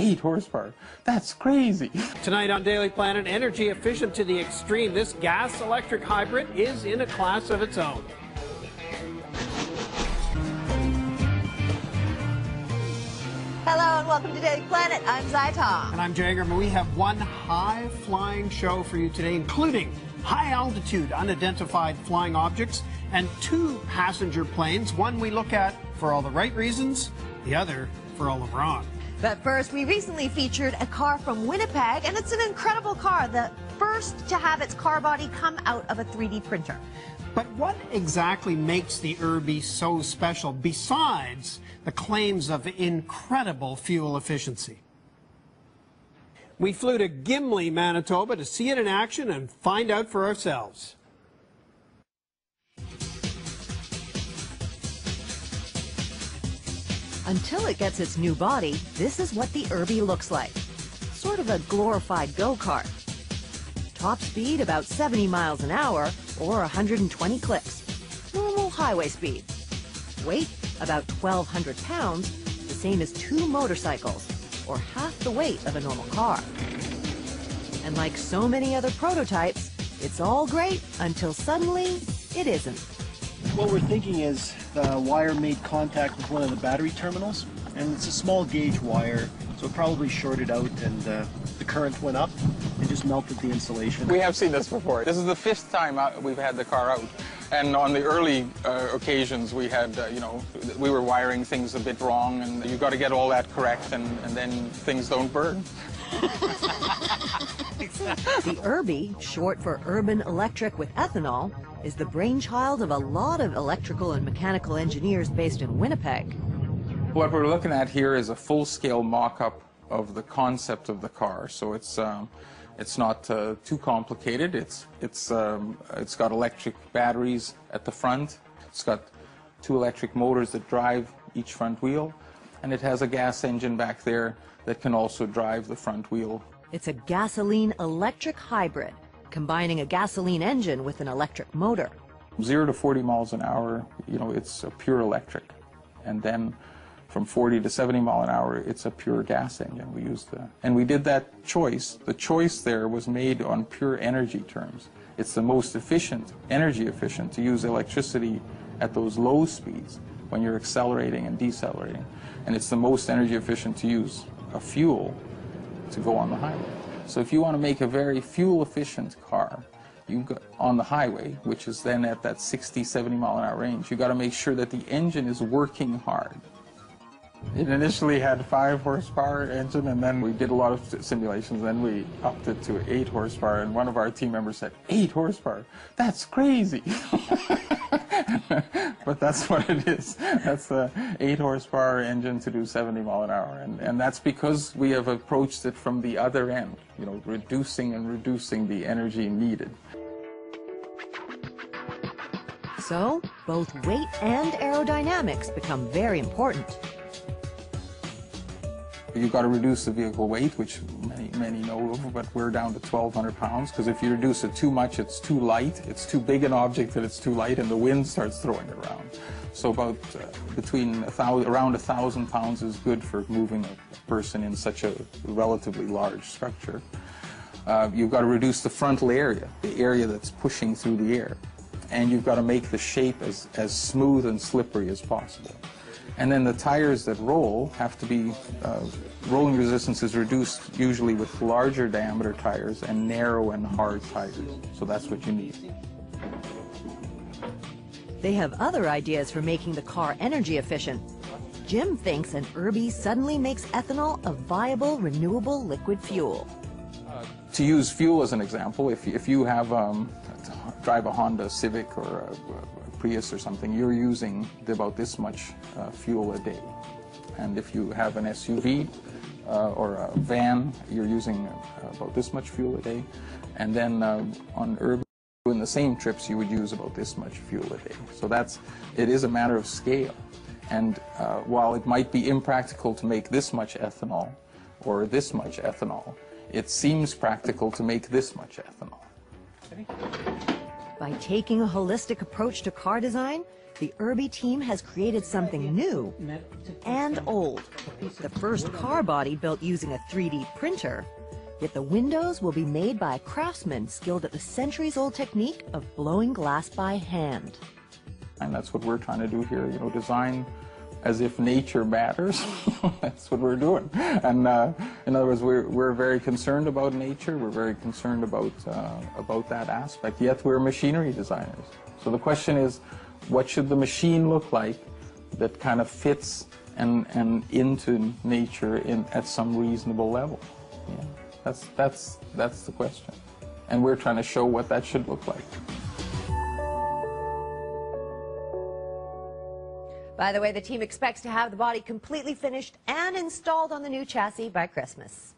8 horsepower. That's crazy. Tonight on Daily Planet, energy efficient to the extreme, this gas-electric hybrid is in a class of its own. Hello and welcome to Daily Planet. I'm Zai. And I'm Jagger, and we have one high-flying show for you today, including high-altitude unidentified flying objects and 2 passenger planes, one we look at for all the right reasons, the other for all the wrong. But first, we recently featured a car from Winnipeg, and it's an incredible car, the first to have its car body come out of a 3D printer. But what exactly makes the Urbee so special, besides the claims of incredible fuel efficiency? We flew to Gimli, Manitoba to see it in action and find out for ourselves. Until it gets its new body, this is what the Urbee looks like. Sort of a glorified go-kart. Top speed about 70 miles an hour or 120 clicks. Normal highway speed. Weight about 1,200 pounds, the same as 2 motorcycles, or half the weight of a normal car. And like so many other prototypes, it's all great until suddenly it isn't. What we're thinking is the wire made contact with one of the battery terminals, and it's a small gauge wire, so it probably shorted out and the current went up and just melted the insulation. We have seen this before. This is the 5th time we've had the car out. And on the early occasions, we had, we were wiring things a bit wrong, and you've got to get all that correct, and then things don't burn. The Urbee, short for Urban Electric with Ethanol, is the brainchild of a lot of electrical and mechanical engineers based in Winnipeg. What we're looking at here is a full-scale mock-up of the concept of the car. So it's not too complicated. It's got electric batteries at the front. It's got 2 electric motors that drive each front wheel, and it has a gas engine back there that can also drive the front wheel. It's a gasoline-electric hybrid, combining a gasoline engine with an electric motor. 0 to 40 miles an hour, it's a pure electric, and then from 40 to 70 mile an hour, it's a pure gas engine. We did that choice. The choice there was made on pure energy terms. It's the most efficient, energy efficient, to use electricity at those low speeds when you're accelerating and decelerating. And it's the most energy efficient to use a fuel to go on the highway. So if you want to make a very fuel efficient car, on the highway, which is then at that 60, 70 mile an hour range, you got to make sure that the engine is working hard. It initially had 5 horsepower engine, and then we did a lot of simulations, then we upped it to 8 horsepower, and one of our team members said, 8 horsepower? That's crazy. But that's what it is. That's the 8 horsepower engine to do 70 mile an hour, and that's because we have approached it from the other end, reducing the energy needed. So, both weight and aerodynamics become very important. You've got to reduce the vehicle weight, which many know of, but we're down to 1,200 pounds, because if you reduce it too much, it's too light. It's too big an object that it's too light, and the wind starts throwing it around. So about around 1,000 pounds is good for moving a person in such a relatively large structure. You've got to reduce the frontal area, the area that's pushing through the air, and you've got to make the shape as smooth and slippery as possible. And then the tires that roll have to be, rolling resistance is reduced usually with larger diameter tires and narrow and hard tires. So that's what you need. They have other ideas for making the car energy efficient. Jim thinks an Urbee suddenly makes ethanol a viable, renewable liquid fuel. To use fuel as an example, if you have drive a Honda Civic or a Prius or something, you're using about this much fuel a day. And if you have an SUV or a van, you're using about this much fuel a day. And then on Urbee, in the same trips, you would use about this much fuel a day. So it is a matter of scale. And while it might be impractical to make this much ethanol or this much ethanol, it seems practical to make this much ethanol. By taking a holistic approach to car design, the Urbee team has created something new and old. The first car body built using a 3D printer, yet the windows will be made by a craftsman skilled at the centuries-old technique of blowing glass by hand. And that's what we're trying to do here, you know, design as if nature matters. That's what we're doing. And in other words, we're very concerned about nature. We're very concerned about that aspect. Yet we're machinery designers. So the question is, what should the machine look like that kind of fits and into nature at some reasonable level? Yeah, that's the question. And we're trying to show what that should look like. By the way, the team expects to have the body completely finished and installed on the new chassis by Christmas.